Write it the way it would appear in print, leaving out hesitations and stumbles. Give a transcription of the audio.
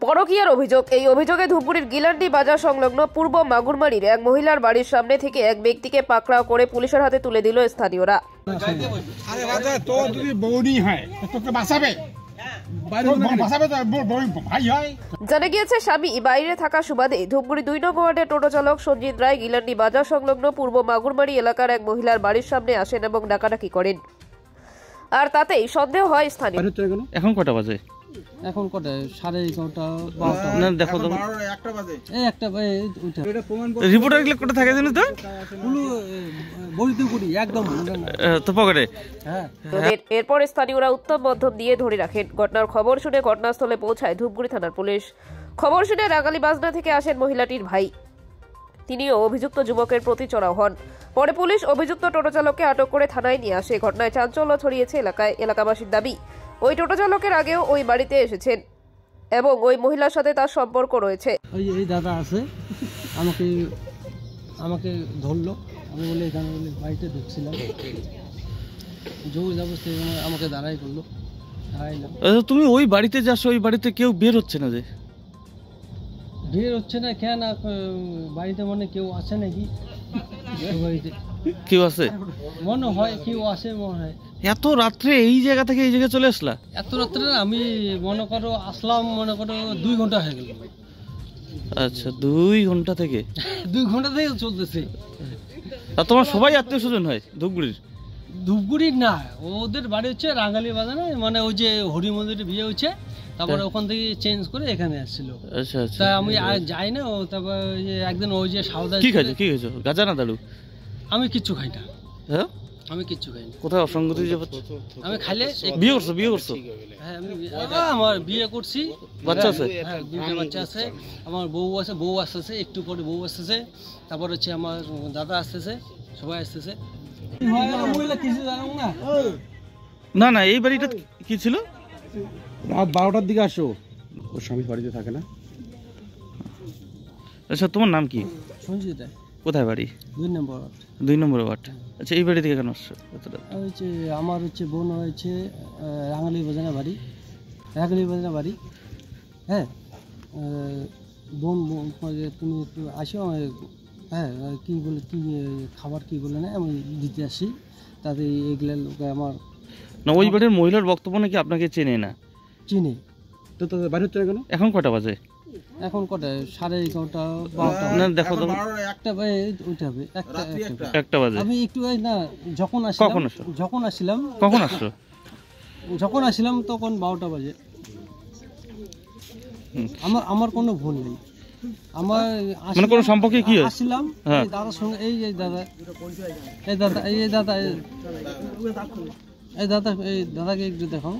পরকীয়ার অভিযোগ। এই অভিযোগে ধূপগুড়ির গিলান্ডি বাজার সংলগ্ন পূর্ব মাগুরমারির এক মহিলার বাড়ির সামনে থেকে এক ব্যক্তিকে পাকড়াও করে পুলিশের হাতে তুলে দিল স্থানীয়রা। জানা গিয়েছে, স্বামী বাইরে থাকা সুবাদে ধূপগুড়ি 2 নং ওয়ার্ডের টোটো চালক সঞ্জিত রায় গিলান্ডি বাজার সংলগ্ন পূর্ব মাগুরমারি এলাকার এক মহিলার বাড়ির সামনে আসেন এবং ডাকাডাকি করেন। আর তাতেই সন্দেহ হয় স্থানীয়। এখন কটা বাজে? এখন কটা 11:30 না দেখো তো, একটা বাজে। এই একটা বাজে ওইটা রিপোর্টার গুলো কটা থাকে জানো তো? পুরো বলতে করি একদম তো পকেটে। হ্যাঁ। এরপর স্থানীয়রা উত্তম মধ্যম দিয়ে ধরে রাখেন। ঘটনার খবর শুনে ঘটনাস্থলে পৌঁছায় ধূপগুড়ি থানার পুলিশ। খবর শুনে রাঙালি বাজনা থেকে আসেন মহিলাটির ভাই। তিনিও অভিযুক্ত যুবকের প্রতি চড়াও হন। পরে পুলিশ অভিযুক্ত টোটো চালককে আটক করে থানায় নিয়ে আসে। ঘটনায় চাঞ্চল্য ছড়িয়েছে এলাকায়। এলাকাবাসীর দাবি, ওই টোটো চালকের আগেও ওই বাড়িতে এসেছেন এবং ওই মহিলার সাথে তার সম্পর্ক রয়েছে। এই দাদা আছে, আমাকে ধরলো। আমি বলে এখানে বলে বাড়িতে ঢুকছিলাম, জোর জবরদস্তি আমাকে দাঁড়াই করলো। দাঁড়াইলাম। তুমি ওই বাড়িতে যাচ্ছ, ওই বাড়িতে কেউ বের হচ্ছে না যে? বের হচ্ছে না কেন? বাড়িতে মানে কেউ আছে নাকি? বাড়িতে কেউ আছে মনে হয়, কেউ আছে মনে হয়। এত রাত্রে এই জায়গা থেকে এই জায়গায় চলে আসলা? এত রাত্রে আমি মনে করো আসলাম, মনে করো 2 ঘন্টা হয়ে গেল। আচ্ছা, 2 ঘন্টা থেকে? 2 ঘন্টা থেকে চলতেছে। আর তোমার সবাই আত্মীয় স্বজন হয় ধূপগুড়ির? ধূপগুড়ির না, ওদের বাড়ি হচ্ছে রাঙালি বাজারে, মানে ওই যে হরি মন্দিরে বিয়ে হচ্ছে, তারপরে ওখান থেকে চেঞ্জ করে এখানে আসছিল। আচ্ছা আচ্ছা। তাই আমি যাই না। ও তারপর একদিন ওই যে সাউদা কি খাইছো গাঁজা না দারু? আমি কিচ্ছু খাই না। হ্যাঁ, আমি কিচ্ছু খাই না। কোথায় অসঙ্গতি যে আমি খাইলে বিয়ে করছো? হ্যাঁ, আমি আমার বিয়ে করছি, বাচ্চা আছে? হ্যাঁ, 2টা বাচ্চা আছে। আমার বউ আসতেছে, একটু পরে বউ আসতেছে, তারপর হচ্ছে আমার দাদা আসতেছে, সবাই আসতেছে। না না, এই বাড়িটা কি ছিল? রাত 12টার দিকে আসো। ওর স্বামী বাড়িতে থাকে না। আচ্ছা, তোমার নাম কি? সঞ্জিত রায়। কোথায় বাড়ি? 2 নম্বর ওয়ার্ড। 2 নম্বর ওয়ার্ড। আচ্ছা, এই বাড়ি থেকে কেন আসছো? আমার হচ্ছে বোন হয়েছে রাঙালি বাজারে বাড়ি। হ্যাঁ, বোন তুমি একটু আসো। হ্যাঁ, কী বলে, কী খাবার কী বলে না, আমি দিতে আসি। তাতে এগুলো লোকে আমার না, ওই বাড়ির মহিলার বক্তব্য নাকি আপনাকে চেনে না। চিনি তো তোদের বাড়ি হচ্ছে কেন? এখন কটা বাজে? এখন কটা 11:30 না দেখো তো, একটা বাজে ওইটা হবে। একটা বাজে। আমি একটু না যখন আসলাম তখন 12টা বাজে। আমার কোনো ভুল নেই। আমার মানে কোনো সম্পর্কে কি হয়? আসলাম দাদার সঙ্গে, এই দাদাকে একটু দেখো।